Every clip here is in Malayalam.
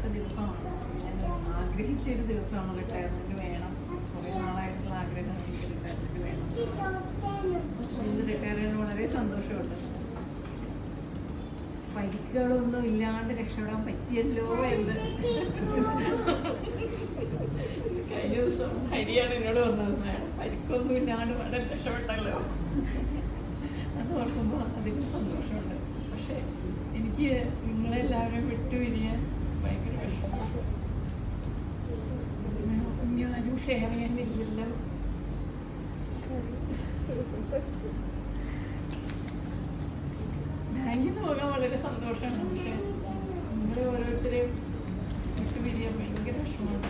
ഇന്നത്തെ ദിവസമാണ്. ഞാൻ ആഗ്രഹിച്ചൊരു ദിവസമാണ്. റിട്ടയർമെൻറ്റ് വേണം, കുറേ നാളായിട്ടുള്ള ആഗ്രഹം എനിക്ക് റിട്ടയർമെൻറ്റ് വേണം. ഇത് റിട്ടയർ ചെയ്യാൻ വളരെ സന്തോഷമുണ്ട്. പരിക്കുകളൊന്നും ഇല്ലാണ്ട് രക്ഷപ്പെടാൻ പറ്റിയല്ലോ എന്ന് കഴിഞ്ഞ ദിവസം ഹരിയാണ് എന്നോട് വന്നത്. മേഡം പരിക്കൊന്നും ഇല്ലാണ്ട് മേഡം രക്ഷപ്പെട്ടല്ലോ. അത് ഓർക്കുമ്പോൾ അതിലും സന്തോഷമുണ്ട്. പക്ഷെ എനിക്ക് നിങ്ങളെല്ലാവരും വിട്ടുപിരിയാൻ ഭയങ്കര വിഷമമുണ്ട്. ഞാനും ഷെയർ ചെയ്യാനില്ലല്ലോ. ബാങ്കിൽ നിന്ന് പോകാൻ വളരെ സന്തോഷമാണ്. പക്ഷെ നിങ്ങളെ ഓരോരുത്തരെയും വിട്ടുപിരിയാൻ ഭയങ്കര വിഷമമാണ്.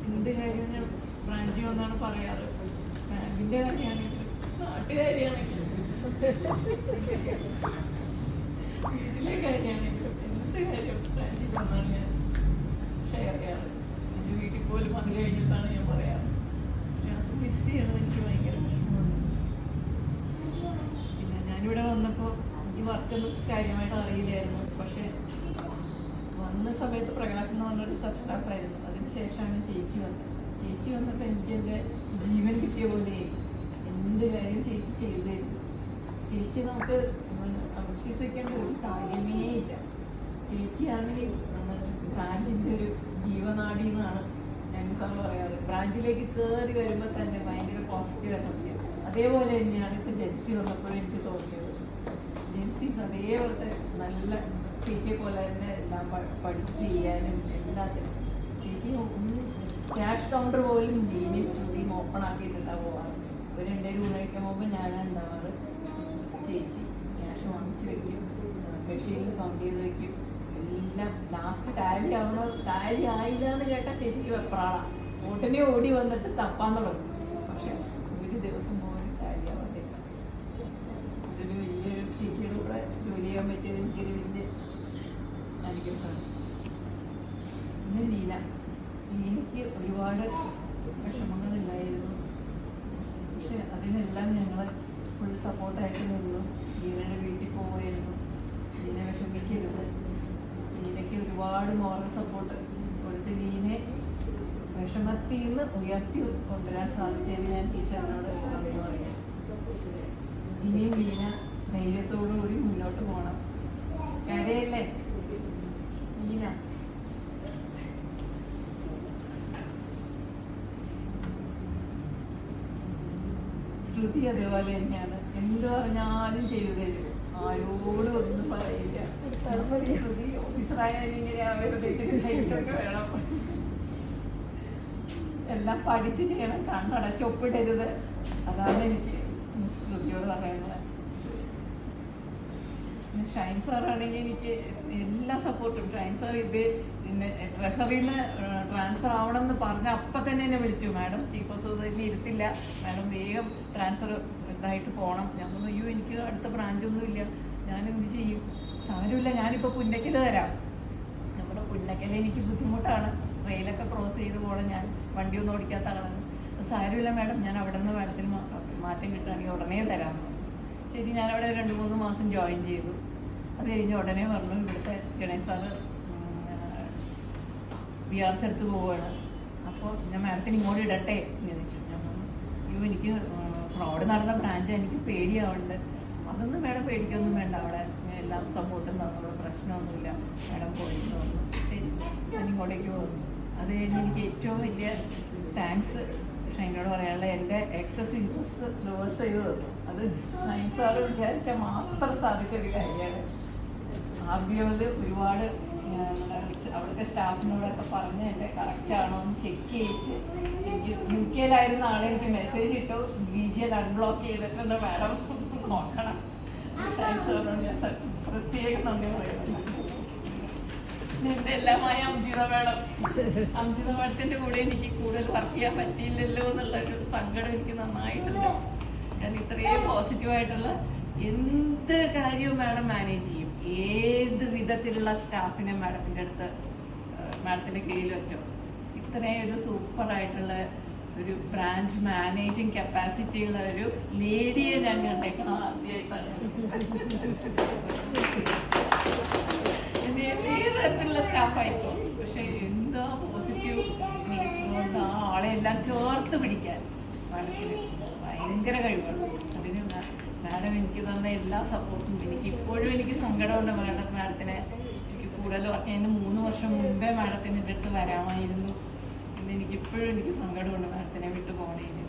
എന്ത് കാര്യം ഞാൻ ബ്രാഞ്ചിൽ വന്നാണ് പറയാറ്. ബാങ്കിൻ്റെ കാര്യമാണെങ്കിലും നാട്ടുകാരിയാണെങ്കിലും വീട്ടിലെ കാര്യമാണെങ്കിലും എന്ത് കാര്യം ബ്രാഞ്ചിൽ വന്നാണ് ഞാൻ ഷെയർ ചെയ്യാറ്. എൻ്റെ വീട്ടിൽ പോലും അത് കഴിഞ്ഞിട്ടാണ് ഞാൻ പറയാറ്. പക്ഷെ അത് മിസ് ചെയ്യണത് എനിക്ക് ഭയങ്കര വിഷമമാണ്. പിന്നെ ഞാനിവിടെ വന്നപ്പോൾ ഈ വർക്കൊന്നും കാര്യമായിട്ട് അറിയില്ലായിരുന്നു. പക്ഷെ വന്ന സമയത്ത് പ്രകാശ് എന്ന് പറഞ്ഞൊരു സബ് സ്റ്റാഫായിരുന്നു. അതിന് ശേഷമാണ് ചേച്ചി വന്നത്. ചേച്ചി വന്നിട്ട് എനിക്ക് എൻ്റെ ജീവൻ കിട്ടിയ പോലെ എന്ത് കാര്യം ചേച്ചി ചെയ്തു തരും. ചേച്ചി നമുക്ക് വിശ്വസിക്കേണ്ട ഒരു കാര്യമേ ഇല്ല. ചേച്ചിയാണ് ഈ ബ്രാഞ്ചിൻ്റെ ഒരു ജീവനാടി എന്നാണ് ഞാൻ സാർ പറയാറ്. ബ്രാഞ്ചിലേക്ക് കയറി വരുമ്പോൾ തന്നെ ഭയങ്കര പോസിറ്റീവ് എനർജി. അതേപോലെ തന്നെയാണ് ഇപ്പം ജെൻസി വന്നപ്പോഴും എനിക്ക് തോന്നിയത്. ജെൻസി അതേപോലത്തെ നല്ല ചേച്ചിയെ പോലെ തന്നെ എല്ലാം പഠിച്ച് ചെയ്യാനും എല്ലാത്തിനും. ചേച്ചി ക്യാഷ് കൗണ്ടർ പോലും ഡീനിയും ശ്രുതിയും ഓപ്പൺ ആക്കിയിട്ടുണ്ടാവും പോവാറ്. ഒരു എൻ്റെ ഊണ് കഴിക്കാൻ പോകുമ്പോൾ ഞാനാണ് ഉണ്ടാവാറ്. ചേച്ചി ക്യാഷ് വാങ്ങിച്ച് വയ്ക്കും, മെഷീനിൽ കൗണ്ട് ചെയ്ത് വയ്ക്കും. എല്ലാം ലാസ്റ്റ് ടാലി ആവണോ ടാലി ആയില്ല എന്ന് കേട്ടാൽ ചേച്ചിക്ക് വെപ്രാളാണ്. ഉടനെ ഓടി വന്നിട്ട് തപ്പാൻ തുടങ്ങും. പക്ഷെ ഒരു ദിവസം പോലും ടാലി ആവാത്തില്ല. ഇതൊരു വലിയൊരു ചേച്ചിയുടെ കൂടെ ജോലി ചെയ്യാൻ പറ്റിയത് എനിക്കൊരു വലിയ അനുഗ്രഹമാണ്. പിന്നെ ലീനയ്ക്ക് ഒരുപാട് വിഷമങ്ങളുണ്ടായിരുന്നു. പക്ഷെ അതിനെല്ലാം ഞങ്ങൾ ഫുൾ സപ്പോർട്ടായിട്ട് നിന്നു. ലീനയുടെ വീട്ടിൽ പോവുമായിരുന്നു. ലീന വിഷമിക്കരുത്. ലീനയ്ക്ക് ഒരുപാട് മോറൽ സപ്പോർട്ട് കൊടുത്ത് ലീനെ വിഷമത്തിൽ നിന്ന് ഉയർത്തി കൊണ്ടുവരാൻ സാധിച്ചതിന് ഞാൻ ടീച്ചറിനോട് നന്ദി പറയാം. ഇനിയും ലീന ധൈര്യത്തോടുകൂടി മുന്നോട്ട് പോകണം. കരയല്ലേ ലീന? ശ്രുതി അതേപോലെ തന്നെയാണ്. എന്ത് പറഞ്ഞാലും ചെയ്തു തരും. ആരോടും ഒന്നും പറയില്ല. ശ്രുതി ഓഫീസറായാലും ഇങ്ങനെ ആവരുതൊക്കെ വേണം. എല്ലാം പഠിച്ച് ചെയ്യണം. കണ്ണടച്ച് ഒപ്പിടരുത്. അതാണ് എനിക്ക് ശ്രുതിയോട് പറയുന്നത്. ഷൈൻ സാറാണെങ്കിൽ എനിക്ക് എല്ലാ സപ്പോർട്ടും. ഷൈൻ സാർ ഇത് പിന്നെ ട്രഷറിയിൽ നിന്ന് ട്രാൻസ്ഫർ ആവണമെന്ന് പറഞ്ഞ അപ്പം തന്നെ എന്നെ വിളിച്ചു. മാഡം ചീഫ് ഓഫ് സൊസൈറ്റി ഇരുത്തില്ല, മാഡം വേഗം ട്രാൻസ്ഫർ ഇതായിട്ട് പോകണം. ഞാൻ പറഞ്ഞു അയ്യോ എനിക്ക് അടുത്ത ബ്രാഞ്ചൊന്നുമില്ല, ഞാൻ എന്ത് ചെയ്യും? സാരമില്ല, ഞാനിപ്പോൾ പുന്നക്കൽ തരാം. നമ്മുടെ പുന്നക്കൽ എനിക്ക് ബുദ്ധിമുട്ടാണ്, റെയിലൊക്കെ ക്രോസ് ചെയ്ത് പോകണം. ഞാൻ വണ്ടിയൊന്നും ഓടിക്കാത്ത ആളാണ്. സാരമില്ല മാഡം, ഞാൻ അവിടെ നിന്ന് മാഡത്തിന് മാറ്റം കിട്ടുകയാണെങ്കിൽ ഉടനെ തരാമെന്ന്. ശരി, ഞാനവിടെ 2-3 മാസം ജോയിൻ ചെയ്തു. അത് കഴിഞ്ഞ് ഉടനെ പറഞ്ഞു ഇവിടുത്തെ ഗണേശ് സാറ് BRS എടുത്ത് പോവുകയാണ്. അപ്പോൾ ഞാൻ മാഡത്തിന് ഇങ്ങോട്ട് ഇടട്ടെ എന്ന് ചോദിച്ചു. ഞാൻ പറഞ്ഞു അയ്യോ എനിക്ക് ഫ്രോഡ് നടന്ന ബ്രാഞ്ച്, എനിക്ക് പേടിയാവുന്നുണ്ട്. അതൊന്നും മാഡം പേടിക്കൊന്നും വേണ്ട, അവിടെ എല്ലാം സപ്പോർട്ടും തന്നുള്ള പ്രശ്നമൊന്നുമില്ല, മാഡം പോയിട്ട് വന്നു. ശരി, ഞാൻ ഇങ്ങോട്ടേക്ക് പോകുന്നു. അത് കഴിഞ്ഞ് എനിക്ക് ഏറ്റവും വലിയ താങ്ക്സ് ഷൈനോട് പറയാനുള്ള എൻ്റെ എക്സസ് ഇൻട്രസ്റ്റ് റിവേഴ്സ് ചെയ്ത് തന്നു. അത് ഷൈൻ സാറ് വിചാരിച്ചാൽ മാത്രം സാധിച്ചൊരു കാര്യമാണ്. RBOയിൽ ഒരുപാട് അവിടുത്തെ സ്റ്റാഫിനോടൊക്കെ പറഞ്ഞ് എൻ്റെ കറക്റ്റാണോ എന്ന് ചെക്ക് ചെയ്യിച്ച് എനിക്ക് UK-ലായിരുന്ന ആളെ എനിക്ക് മെസ്സേജ് ഇട്ടു, BGL അൺബ്ലോക്ക് ചെയ്തിട്ടുണ്ട് മാഡം നോക്കണം. ഷൈൻ സാറിനോട് ഞാൻ പ്രത്യേകം നന്ദി പറയുന്നു. എൻ്റെ എല്ലാമായ അംജിത മാഡത്തിൻ്റെ കൂടെ എനിക്ക് കൂടുതൽ വർക്ക് ചെയ്യാൻ പറ്റിയില്ലല്ലോ എന്നുള്ളൊരു സങ്കടം എനിക്ക് നന്നായിട്ടുണ്ട്. ഞാൻ ഇത്രയും പോസിറ്റീവായിട്ടുള്ള എന്ത് കാര്യവും മാഡം മാനേജ് ചെയ്യും. ഏത് വിധത്തിലുള്ള സ്റ്റാഫിനെ മാഡത്തിൻ്റെ കീഴിൽ വെച്ചോ. ഇത്രയും ഒരു സൂപ്പറായിട്ടുള്ള ഒരു ബ്രാഞ്ച് മാനേജിങ് കപ്പാസിറ്റി ഉള്ള ഒരു ലേഡിയെ ഞാൻ കണ്ടേക്കണം ആദ്യമായിട്ടാണ്. ഏത് തരത്തിലുള്ള സ്റ്റാഫായിരിക്കും, പക്ഷെ ചോർത്ത് പിടിക്കാൻ മാഡത്തിന് ഭയങ്കര കഴിവാണ്. അതിന് മാഡം എനിക്ക് തന്ന എല്ലാ സപ്പോർട്ടും, എനിക്ക് ഇപ്പോഴും എനിക്ക് സങ്കടമുണ്ട് മാഡത്തിനെ. എനിക്ക് കൂടുതൽ പറഞ്ഞതിന് 3 വർഷം മുമ്പേ മാഡത്തിൻ്റെ അടുത്ത് വരാമായിരുന്നു എന്ന് എനിക്കിപ്പോഴും എനിക്ക് സങ്കടമുണ്ട് മാഡത്തിനെ വിട്ടു പോകണേന്.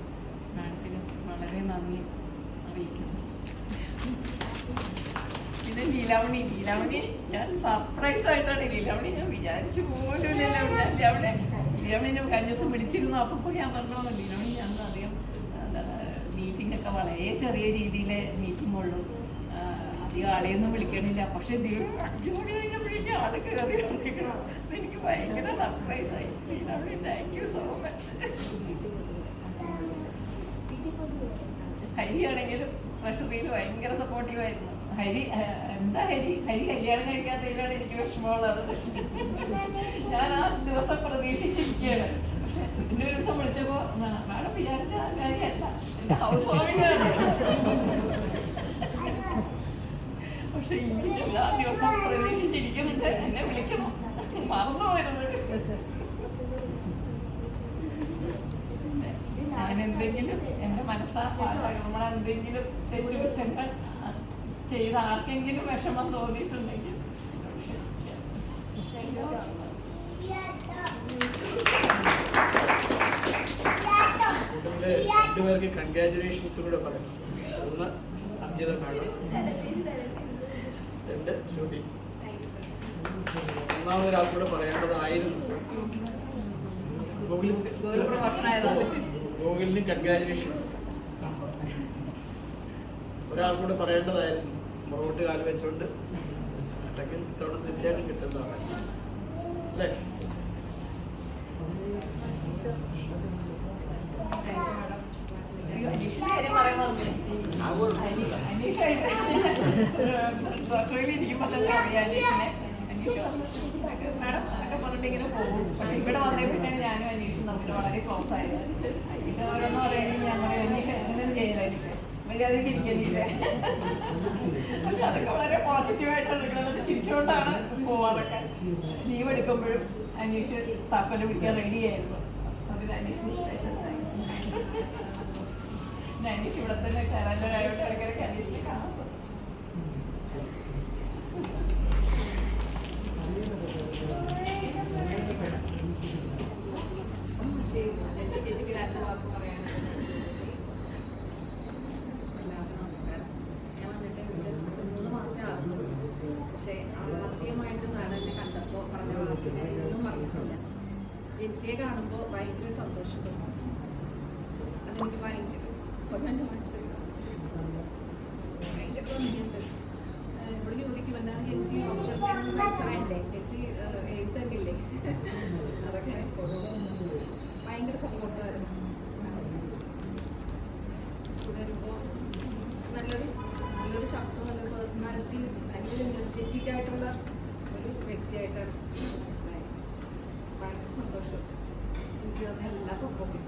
മാഡത്തിന് വളരെ നന്ദി അറിയിക്കുന്നു. പിന്നെ ലീലാമണി ഞാൻ സർപ്രൈസ് ആയിട്ടാണ് ലീലാമണി, ഞാൻ വിചാരിച്ചു പോലും ലീലാമണി കഴിഞ്ഞ ദിവസം വിളിച്ചിരുന്നു. അപ്പോൾ ഞാൻ പറഞ്ഞു ലീലാമണി ഞാൻ അറിയാം മീറ്റിംഗൊക്കെ വളരെ ചെറിയ രീതിയിലെ മീറ്റിംഗ് ഉള്ളൂ, അധികം ആളെയൊന്നും വിളിക്കണില്ല. പക്ഷെ 5 മണി കഴിഞ്ഞപ്പോഴേക്കും ആള് കയറി വന്നിരിക്കണം. എനിക്ക് ഭയങ്കര സർപ്രൈസായി. Leelamani thank you so much. ഹരിയാണെങ്കിലും ട്രഷറിയിൽ ഭയങ്കര സപ്പോർട്ടീവായിരുന്നു. ഹരി കല്യാണം കഴിക്കാത്തതിലാണ് എനിക്ക് വിഷമമുള്ളത്. ഞാൻ ആ ദിവസം പ്രതീക്ഷിച്ചിരിക്കുകയാണ്. പക്ഷെ പിന്നെ ഒരു ദിവസം വിളിച്ചപ്പോൾ മാഡം വിചാരിച്ച കാര്യമല്ല, എൻ്റെ ഹൗസ് വാമിങ്ങാണ്. പക്ഷെ ഇനി എല്ലാ ദിവസവും പ്രതീക്ഷിച്ചിരിക്കുന്നുണ്ട് എന്നെ വിളിക്കണം, മറന്നുപോയത്. ഞാൻ എന്തെങ്കിലും എൻ്റെ നമ്മളെന്തെങ്കിലും തെറ്റുകുറ്റങ്ങൾ ചെയ്ത് ആർക്കെങ്കിലും വിഷമം തോന്നിയിട്ടുണ്ടെങ്കിൽ രണ്ടുപേർക്ക് കൺഗ്രാജുലേഷൻസ് കൂടെ പറയണം. ഒന്ന് അംജിത മാഡം, 2 ശ്രുതി. ഒന്നാമതൊരാൾ കൂടെ പറയേണ്ടതായിരുന്നു ഗോകുലിന് കൺഗ്രാജുലേഷൻസ്. ഒരാൾ കൂടെ പറയേണ്ടതായിരുന്നു പുറകോട്ട് കാല് വെച്ചോണ്ട്, അല്ലെങ്കിൽ ഇത്തവണ തീർച്ചയായിട്ടും കിട്ടുന്നതാണ് അല്ലേ? ഇരിക്കുമ്പോ തന്നെ അറിയാം മാഡം അതൊക്കെ പറഞ്ഞിട്ടിങ്ങനെ പോകും. പക്ഷെ ഇവിടെ വന്നേ പിന്നെയാണ് ഞാനും അനീഷും നമുക്ക് വളരെ ക്ലോസ് ആയത്. അനീഷ ഓരോന്ന് പറയുന്നത് ഞാൻ പറയും അനീഷ എങ്ങനെയൊന്നും ചെയ്യില്ല, അനീഷ മര്യാദയ്ക്ക് ഇരിക്കുന്നില്ല. പക്ഷെ അതൊക്കെ വളരെ പോസിറ്റീവായിട്ട് എടുക്കുന്നത്, ചിരിച്ചുകൊണ്ടാണ് പോവാറൊക്കെ. ലീവ് എടുക്കുമ്പോഴും അനീഷ് താക്കോല് പിടിക്കാൻ റെഡിയായിരുന്നു. അതിന് അനീഷിന് സ്പെഷ്യൽ താങ്ക്സ്. പിന്നെ അനീഷ് ഇവിടെ തന്നെ കരാലോരായോട്ട് ഇടയ്ക്കിടയ്ക്ക് അനീഷിനെ കാണാൻ ആദ്യമായിട്ട് മാഡത്തിനെ കണ്ടപ്പോൾ പറഞ്ഞ ഒന്നും പറഞ്ഞിട്ടില്ല. ജിൻസിയെ കാണുമ്പോൾ ഭയങ്കര സന്തോഷം തോന്നും. അതെനിക്ക് ഭയങ്കര എൻ്റെ മനസ്സിൽ ഭയങ്കര തോന്നിയുണ്ട്. ഇവിടെ ചോദിക്കും എന്താണ് ജിൻസി പൈസയില്ലേ, ജിൻസി എഴുത്തന്നില്ലേ, അതൊക്കെ ഭയങ്കര സപ്പോർട്ടായിരുന്നു. വരുമ്പോൾ നല്ലൊരു ശബ്ദം, നല്ലൊരു പേഴ്സണാലിറ്റി, ഭയങ്കര എനർജറ്റിക് ആയിട്ടുള്ള ഒരു വ്യക്തിയായിട്ടാണ് മനസ്സിലായത്. ഭയങ്കര സന്തോഷം. എനിക്ക് എല്ലാ സപ്പോർട്ടും